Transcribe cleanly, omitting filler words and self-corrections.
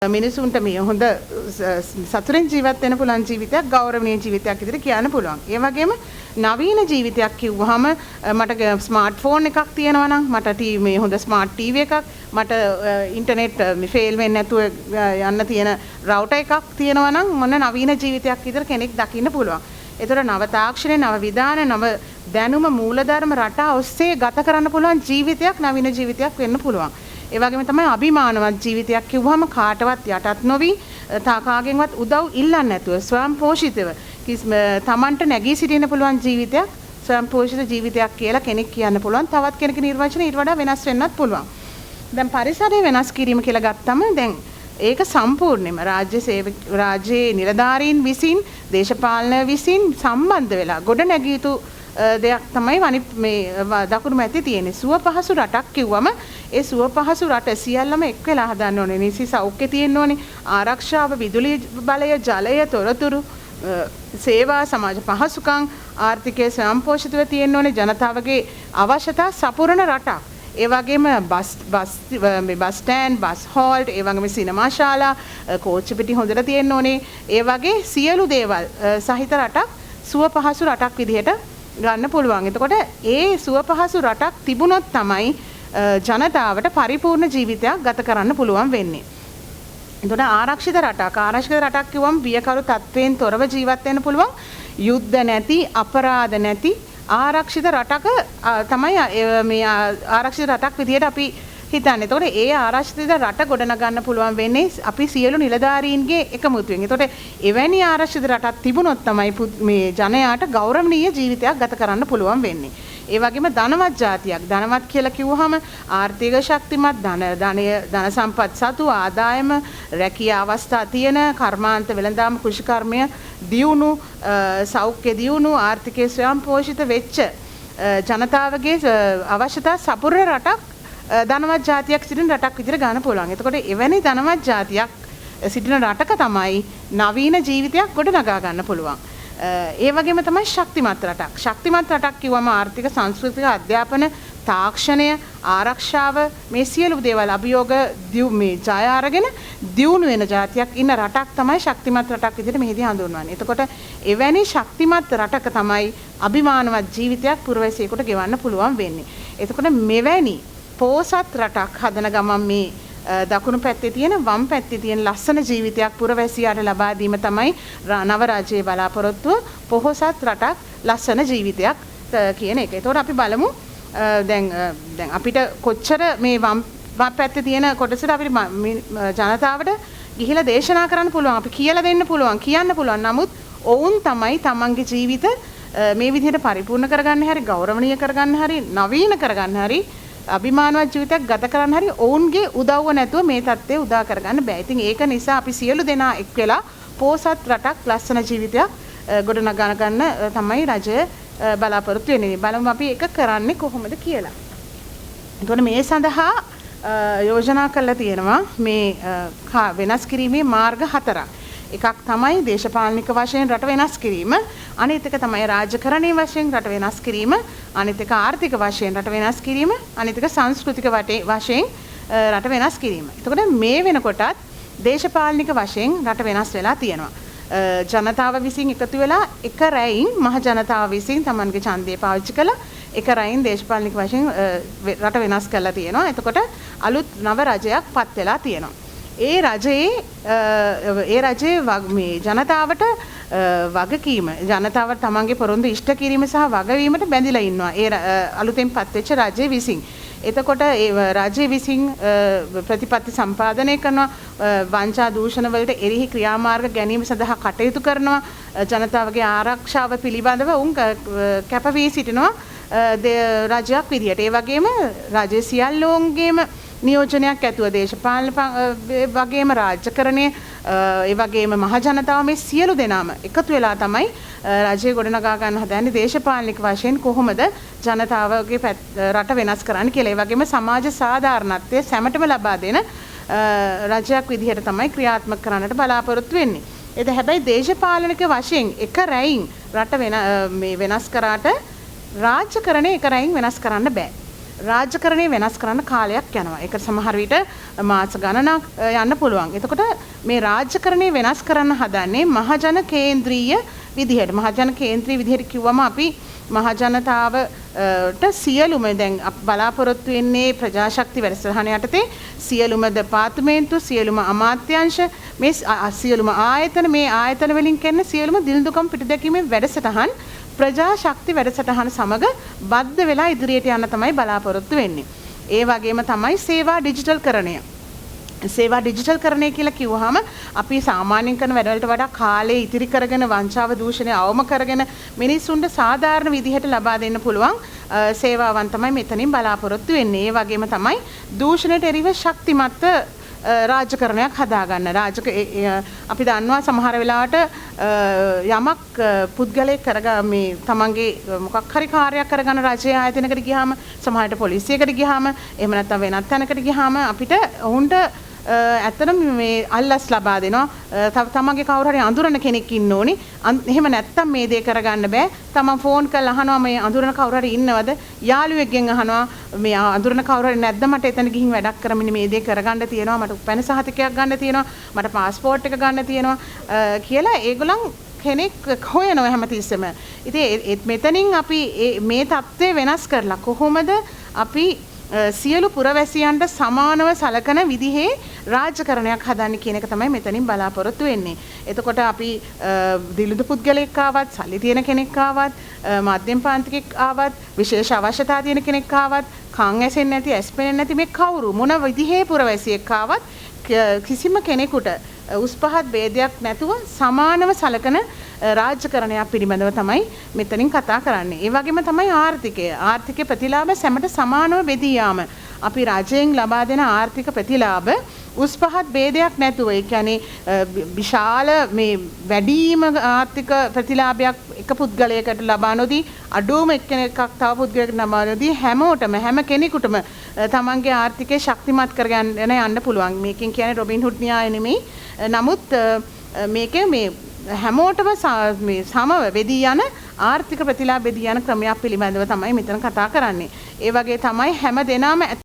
මිනිසුන්ට මේ හොඳ සතුටින් ජීවත් වෙන්න පුළුවන් ජීවිතයක් ගෞරවනීය ජීවිතයක් විදිහට කියන්න පුළුවන්. ඒ වගේම නවීන ජීවිතයක් කිව්වහම මට ස්මාර්ට්ෆෝන් එකක් තියෙනවා නම් මට මේ හොඳ ස්මාර්ට් ටීවී එකක් මට ඉන්ටර්නෙට් ෆේල් වෙන්නේ නැතුව යන්න තියෙන රවුටර් එකක් තියෙනවා නම් මොන නවීන ජීවිතයක් විතර කෙනෙක් දකින්න පුළුවන්. ඒතර නව තාක්ෂණය නව විධාන නව දැනුම මූලධර්ම රටා ඔස්සේ ගත කරන්න පුළුවන් ජීවිතයක් නවීන ජීවිතයක් වෙන්න පුළුවන්. ඒ වගේම තමයි අභිමානවත් ජීවිතයක් කිව්වම කාටවත් යටත් නොවි කාගෙන්වත් උදව් ඉල්ලන්නේ නැතුව ස්වයං පෝෂිතව තමන්ට නැගී සිටින්න පුළුවන් ජීවිතයක් ස්වයං පෝෂිත ජීවිතයක් කියලා කෙනෙක් කියන්න පුළුවන්. තවත් කෙනෙකුගේ නිර්වචනය ඊට වඩා වෙනස් වෙන්නත් පුළුවන්. දැන් පරිසරය වෙනස් කිරීම කියලා ගත්තම දැන් ඒක සම්පූර්ණයෙන්ම රාජ්‍යයේ නිලධාරීන් විසින් දේශපාලන විසින් සම්බන්ධ වෙලා ගොඩ නැගී යුතු දෙයක් තමයි මේ දකුණු මැත්තේ තියෙන්නේ. සුව පහසු රටක් කිව්වම ඒ සුව පහසු රට සියල්ලම එක් වෙලා හදන්න ඕනේ. නිසි සෞඛ්‍ය තියෙන්න ඕනේ. ආරක්ෂාව, විදුලි බලය, ජලය, තොරතුරු, සේවා, සමාජ පහසුකම්, ආර්ථිකයේ ස්වයංපෝෂිතව තියෙන්න ඕනේ. ජනතාවගේ අවශ්‍යතා සපුරන රටක්. ඒ වගේම බස් ස්ටෑන්ඩ්, බස් හෝල්ට්, ඒ වගේම සිනමා ශාලා, කෝච්චි පිටි හොඳට තියෙන්න ඕනේ. ඒ වගේ සියලු දේවල් සහිත රටක් සුව පහසු රටක් විදිහට ගන්න පුළුවන්. එතකොට ඒ සුව පහසු රටක් තිබුණොත් තමයි ජනතාවට පරිපූර්ණ ජීවිතයක් ගත කරන්න පුළුවන් වෙන්නේ. එතකොට ආරක්ෂිත රටක් කිව්වම බියකරු තත්වයෙන් තොරව ජීවත් වෙන්න පුළුවන්. යුද්ධ නැති, අපරාධ නැති ආරක්ෂිත රටක තමයි මේ ආරක්ෂිත රටක් විදියට අපි හිතන්නේ. එතකොට ඒ ආරක්ෂිත රට ගොඩනගන්න පුළුවන් වෙන්නේ අපි සියලු නිලධාරීන්ගේ එකමුතුවෙන්. එතකොට එවැනි ආරක්ෂිත රටක් තිබුණොත් තමයි මේ ජනයාට ගෞරවනීය ජීවිතයක් ගත කරන්න පුළුවන් වෙන්නේ. ඒ වගේම ධනවත් ජාතියක්. ධනවත් කියලා කිව්වහම ආර්ථික ශක්තිමත් ධන සම්පත් සතු ආදායම රැකියා අවස්ථා තියෙන කර්මාන්ත වෙළඳාම කෘෂිකර්මය දියුණු සෞඛ්‍ය දියුණු ආර්ථිකයේ ස්වයංපෝෂිත වෙච්ච ජනතාවගේ අවශ්‍යතා සපුරන රටක් ධනවත් ජාතියක් සිටින රටක් විදිහට ගන්න පුළුවන්. එතකොට එවැනි ධනවත් ජාතියක් සිටින රටක තමයි නවීන ජීවිතයක් ගොඩනගා ගන්න පුළුවන්. ඒ වගේම තමයි ශක්තිමත් රටක්. ශක්තිමත් රටක් කිව්වම ආර්ථික, සංස්කෘතික, අධ්‍යාපන, තාක්ෂණය, ආරක්ෂාව මේ සියලු දේවල් අභියෝග මේ ජය අරගෙන දියුණු වෙන ජාතියක් ඉන්න රටක් තමයි ශක්තිමත් රටක් විදිහට මෙහිදී හඳුන්වන්නේ. එතකොට එවැනි ශක්තිමත් රටක තමයි අභිමානවත් ජීවිතයක් පුරවැසියෙකුට ගෙවන්න පුළුවන් වෙන්නේ. එතකොට මෙවැනි පෝසත් රටක් හදන ගමන් මේ දකුණු පැත්තේ තියෙන වම් පැත්තේ තියෙන ලස්සන ජීවිතයක් පුරවැසියාට ලබා දීම තමයි නව රාජ්‍යයේ බලාපොරොත්තුව. පොහොසත් රටක් ලස්සන ජීවිතයක් කියන එක. ඒතකොට අපි බලමු දැන් අපිට කොච්චර මේ වම් පැත්තේ තියෙන කොටසට අපිට ජනතාවට ගිහිලා දේශනා කරන්න පුළුවන්. අපි කියලා දෙන්න පුළුවන්, කියන්න පුළුවන්. නමුත් ඔවුන් තමයි තමන්ගේ ජීවිත මේ විදිහට පරිපූර්ණ කරගන්න හැරි, ගෞරවනීය කරගන්න හැරි, නවීන කරගන්න හැරි, අභිමානවත් ජීවිතයක් ගත කරන්න හරි ඔවුන්ගේ උදව්ව නැතුව මේ தත්ත්වය උදා කරගන්න බෑ. ඉතින් ඒක නිසා අපි සියලු දෙනා එක් වෙලා පෝසත් රටක් ලස්සන ජීවිතයක් ගොඩනගා ගන්න තමයි රජය බලාපොරොත්තු වෙන්නේ. බලමු අපි ඒක කරන්නේ කොහොමද කියලා. එතකොට මේ සඳහා යෝජනා කරලා තියෙනවා මේ වෙනස් කිරීමේ මාර්ග 4ක්. එකක් තමයි දේශපාලනික වශයෙන් රට වෙනස් කිරීම. අනිත් එක තමයි රාජකරණීය වශයෙන් රට වෙනස් කිරීම. අනිත් එක ආර්ථික වශයෙන් රට වෙනස් කිරීම. අනිත් එක සංස්කෘතික වශයෙන් රට වෙනස් කිරීම. එතකොට මේ වෙනකොටත් දේශපාලනික වශයෙන් රට වෙනස් වෙලා තියෙනවා. ජනතාව විසින් එකතු වෙලා එක රැයින් මහ ජනතාව විසින් Tamanගේ ඡන්දය පාවිච්චි කළා එක රැයින් දේශපාලනික වශයෙන් රට වෙනස් කරලා තියෙනවා. එතකොට අලුත් නව රජයක් පත් වෙලා තියෙනවා. ඒ රජයේ මේ ජනතාවට වගකීම ජනතාවට තමන්ගේ පොරොන්දු ඉෂ්ට කිරීම සහ වගවීමට බැඳිලා ඉන්නවා ඒ අලුතෙන් පත් වෙච්ච රජය විසින්. එතකොට ඒ රජය විසින් ප්‍රතිපත්ති සම්පාදනය කරනවා, වංචා දූෂණ වලට එරෙහි ක්‍රියාමාර්ග ගැනීම සඳහා කටයුතු කරනවා, ජනතාවගේ ආරක්ෂාව පිළිබඳව උන් කැපවී සිටිනවා රජයක් විදියට. ඒ වගේම රජයේ සියල්ලෝන්ගේම නියෝජනයක් ඇතුව දේශපාලන වගේම රාජ්‍යකරණය ඒ වගේම මහ ජනතාව මේ සියලු දෙනාම එකතු වෙලා තමයි රජය ගොඩනගා ගන්න හදන්නේ දේශපාලනික වශයෙන් කොහොමද ජනතාවගේ රට වෙනස් කරන්න කියලා. ඒ වගේම සමාජ සාධාරණත්වය සැමටම ලබා දෙන රජයක් විදිහට තමයි ක්‍රියාත්මක කරන්නට බලාපොරොත්තු වෙන්නේ. ඒක හැබැයි දේශපාලනික වශයෙන් එක රැයින් රට වෙනස් කරාට රාජ්‍යකරණය එක රැයින් වෙනස් කරන්න බෑ. රාජ්‍යකරණය වෙනස් කරන්න කාලයක් යනවා. ඒක සමහර විට මාස ගණනක් යන්න පුළුවන්. එතකොට මේ රාජ්‍යකරණය වෙනස් කරන්න හදන්නේ මහජන කේන්ද්‍රීය විදිහට. මහජන කේන්ද්‍රීය විදිහට කිව්වම අපි මහජනතාවට සියලුම දැන් බලාපොරොත්තු වෙන්නේ ප්‍රජාශක්ති වැඩසටහන යටතේ සියලුම දෙපාර්තමේන්තු සියලුම අමාත්‍යාංශ මේ සියලුම ආයතන මේ ආයතන වලින් කරන සියලුම දිළිඳුකම් පිටදැකීමේ වැඩසටහන් ප්‍රජාශක්ති වැඩසටහන සමග බද්ධ වෙලා ඉදිරියට යන්න තමයි බලාපොරොත්තු වෙන්නේ. ඒ වගේම තමයි සේවා ඩිජිටල්කරණය. සේවා ඩිජිටල්කරණය කියලා කිව්වහම අපි සාමාන්‍යයෙන් කරන වැඩවලට වඩා කාලේ ඉතිරි කරගෙන වංචාව දූෂණය අවම කරගෙන මිනිස්සුන්ට සාධාරණ විදිහට ලබා දෙන්න පුළුවන් සේවාවන් තමයි මෙතනින් බලාපොරොත්තු වෙන්නේ. ඒ වගේම තමයි දූෂණයට එරෙහිව ශක්තිමත් රාජකරණයක් හදාගන්න. අපි දන්නවා සමහර වෙලාවට යමක් පුද්ගලයෙක් මේ තමන්ගේ මොකක් හරි කාර්යයක් කරගන්න රජයේ ආයතනයකට ගියාම සමහරට පොලිසියකට ගියාම එහෙම නැත්නම් වෙනත් තැනකට ගියාම අපිට ඔවුන්ට ඇත්තටම මේ අල්ලස් ලබා දෙනවා. තමන්ගේ කවුරු හරි අඳුරන කෙනෙක් ඉන්න ඕනි. එහෙම නැත්නම් මේ දේ කරගන්න බෑ. තමන් ෆෝන් කරලා අහනවා මේ අඳුරන කවුරු හරි ඉන්නවද? යාළුවෙක්ගෙන් අහනවා මේ අඳුරන කවුරු හරි නැද්ද? මට එතන ගිහින් වැඩක් කරමින් මේ දේ කරගන්න තියෙනවා. මට උපැන්න සහතිකයක් ගන්න තියෙනවා. මට පාස්පෝර්ට් එක ගන්න තියෙනවා කියලා ඒගොල්ලන් කෙනෙක් හොයනවා හැමතිස්සෙම. ඉතින් මෙතනින් අපි මේ தත්ත්වය වෙනස් කරලා කොහොමද අපි සියලු පුරවැසියන්ට සමානව සලකන විදිහේ රාජ්‍යකරණයක් හදන්න කියන එක තමයි මෙතනින් බලාපොරොත්තු වෙන්නේ. එතකොට අපි දිළිඳු පුද්ගලෙක් ආවත්, සල්ලි තියෙන කෙනෙක් ආවත්, මධ්‍යම පාන්තිකෙක් ආවත්, විශේෂ අවශ්‍යතා තියෙන කෙනෙක් ආවත්, කන් ඇසෙන්නේ නැති, ඇස් පෙනෙන්නේ නැති මේ කවුරු මොන විදිහේ පුරවැසියෙක් ආවත් කිසිම කෙනෙකුට උස් පහත් ભેදයක් නැතුව සමානව සලකන රාජ්‍යකරණයක් පිළිබඳව තමයි මෙතනින් කතා කරන්නේ. ඒ වගේම තමයි ආර්ථිකය. ආර්ථික ප්‍රතිලාභ සැමට සමානව බෙදී යාම. අපි රජයෙන් ලබා දෙන ආර්ථික ප්‍රතිලාභ උස් පහත් ભેදයක් නැතුව ඒ කියන්නේ විශාල මේ වැඩිම ආර්ථික ප්‍රතිලාභයක් එක පුද්ගලයකට ලබා නොදී අඩුවම එක්කෙනෙක්ක් තව පුද්ගලයකට ලබා නොදී හැමෝටම හැම කෙනෙකුටම තමන්ගේ ආර්ථිකය ශක්තිමත් කරගෙන යන්න පුළුවන්. මේකෙන් කියන්නේ රොබින් හුඩ් න්‍යාය නෙමෙයි. නමුත් මේකේ මේ හැමෝටම මේ සමව වෙදී යන ආර්ථික ප්‍රතිලාභ වෙදී යන ක්‍රමයක් පිළිබඳව තමයි මෙතන කතා කරන්නේ. ඒ වගේ තමයි හැම දෙනාම